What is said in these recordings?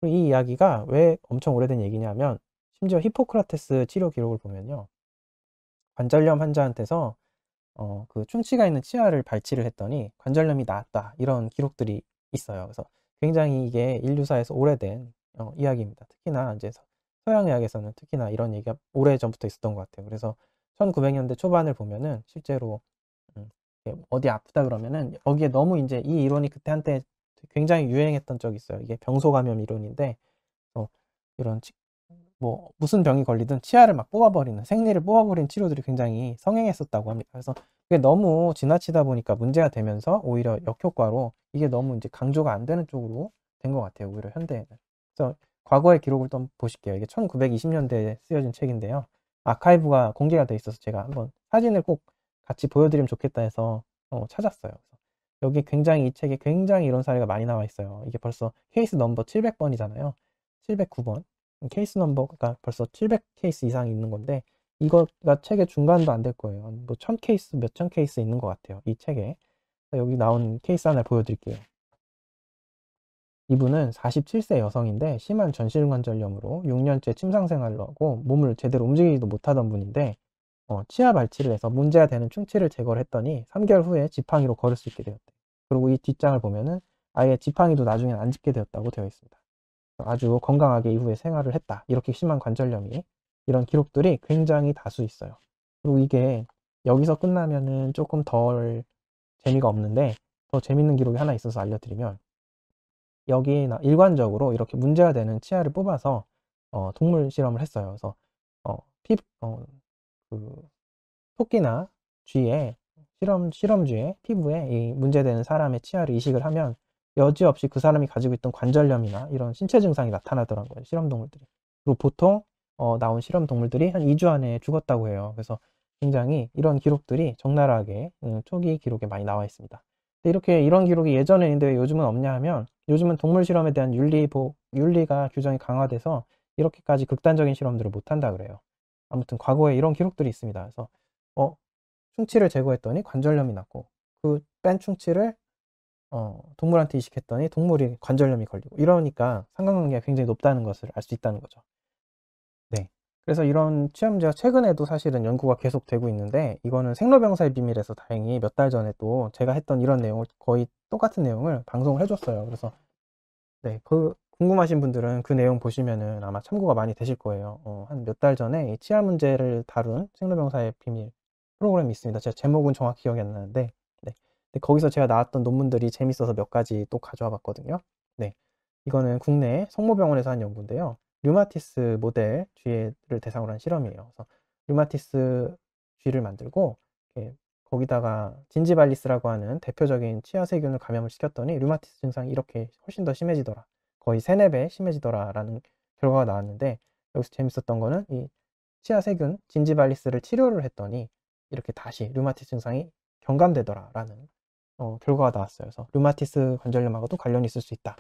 이 이야기가 왜 엄청 오래된 얘기냐면 심지어 히포크라테스 치료 기록을 보면요. 관절염 환자한테서 그 충치가 있는 치아를 발치를 했더니 관절염이 나았다. 이런 기록들이 있어요. 그래서 굉장히 이게 인류사에서 오래된 이야기입니다. 특히나 이제 서양의학에서는 특히나 이런 얘기가 오래전부터 있었던 것 같아요. 그래서 1900년대 초반을 보면은 실제로 이게 어디 아프다 그러면은 여기에 너무 이제 이 이론이 그때 한때 굉장히 유행했던 적이 있어요. 이게 병소 감염 이론인데 이런 뭐 무슨 병이 걸리든 치아를 막 뽑아버리는 생리를 뽑아버리는 치료들이 굉장히 성행했었다고 합니다. 그래서 그게 너무 지나치다 보니까 문제가 되면서 오히려 역효과로 이게 너무 이제 강조가 안 되는 쪽으로 된 것 같아요. 오히려 현대에는. 그래서 과거의 기록을 좀 보실게요. 이게 1920년대에 쓰여진 책인데요. 아카이브가 공개가 돼 있어서 제가 한번 사진을 꼭 같이 보여드리면 좋겠다 해서 찾았어요. 그래서 여기 굉장히 이 책에 굉장히 이런 사례가 많이 나와 있어요. 이게 벌써 케이스 넘버 700번이잖아요. 709번. 케이스 넘버가 벌써 700 케이스 이상이 있는 건데 이거가 책의 중간도 안 될 거예요. 뭐 1000 케이스, 몇천 케이스 있는 것 같아요. 이 책에. 여기 나온 케이스 하나 보여드릴게요. 이분은 47세 여성인데 심한 전신관절염으로 6년째 침상 생활을 하고 몸을 제대로 움직이지도 못하던 분인데 치아 발치를 해서 문제가 되는 충치를 제거를 했더니 3개월 후에 지팡이로 걸을 수 있게 되었대요. 그리고 이 뒷장을 보면은 아예 지팡이도 나중엔 안 짚게 되었다고 되어 있습니다. 아주 건강하게 이후에 생활을 했다. 이렇게 심한 관절염이 이런 기록들이 굉장히 다수 있어요. 그리고 이게 여기서 끝나면은 조금 덜 재미가 없는데 더 재밌는 기록이 하나 있어서 알려드리면 여기 일관적으로 이렇게 문제가 되는 치아를 뽑아서 동물 실험을 했어요. 그래서 어, 피, 어, 그 토끼나 쥐의 실험쥐의 피부에 이 문제되는 사람의 치아를 이식을 하면 여지없이 그 사람이 가지고 있던 관절염이나 이런 신체 증상이 나타나더라고요. 실험 동물들이. 그리고 보통 나온 실험 동물들이 한 2주 안에 죽었다고 해요. 그래서 굉장히 이런 기록들이 적나라하게 초기 기록에 많이 나와 있습니다. 근데 이렇게 이런 기록이 예전에 있는데 왜 요즘은 없냐 하면 요즘은 동물 실험에 대한 윤리가 규정이 강화돼서 이렇게까지 극단적인 실험들을 못한다 그래요. 아무튼 과거에 이런 기록들이 있습니다. 그래서 어, 충치를 제거했더니 관절염이 났고 그 뺀 충치를 동물한테 이식했더니 동물이 관절염이 걸리고 이러니까 상관관계가 굉장히 높다는 것을 알 수 있다는 거죠. 네. 그래서 이런 치아 문제가 최근에도 사실은 연구가 계속되고 있는데 이거는 생로병사의 비밀에서 다행히 몇 달 전에 또 제가 했던 이런 내용을 거의 똑같은 내용을 방송을 해줬어요. 그래서 네, 그 궁금하신 분들은 그 내용 보시면은 아마 참고가 많이 되실 거예요. 한 몇 달 전에 이 치아 문제를 다룬 생로병사의 비밀 프로그램이 있습니다. 제가 제목은 정확히 기억이 안 나는데, 네. 근데 거기서 제가 나왔던 논문들이 재밌어서 몇 가지 또 가져와 봤거든요. 네. 이거는 국내 성모병원에서 한 연구인데요. 류마티스 모델 쥐를 대상으로 한 실험이에요. 그래서 류마티스 쥐를 만들고, 이렇게 거기다가 진지발리스라고 하는 대표적인 치아 세균을 감염을 시켰더니 류마티스 증상이 이렇게 훨씬 더 심해지더라. 거의 3, 4배 심해지더라라는 결과가 나왔는데 여기서 재밌었던 거는 이 치아 세균 진지발리스를 치료를 했더니 이렇게 다시 류마티스 증상이 경감되더라라는 결과가 나왔어요. 그래서 류마티스 관절염하고도 관련이 있을 수 있다.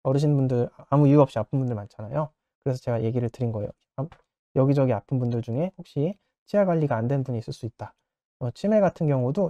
어르신분들 아무 이유 없이 아픈 분들 많잖아요. 그래서 제가 얘기를 드린 거예요. 여기저기 아픈 분들 중에 혹시 치아 관리가 안 된 분이 있을 수 있다. 치매 같은 경우도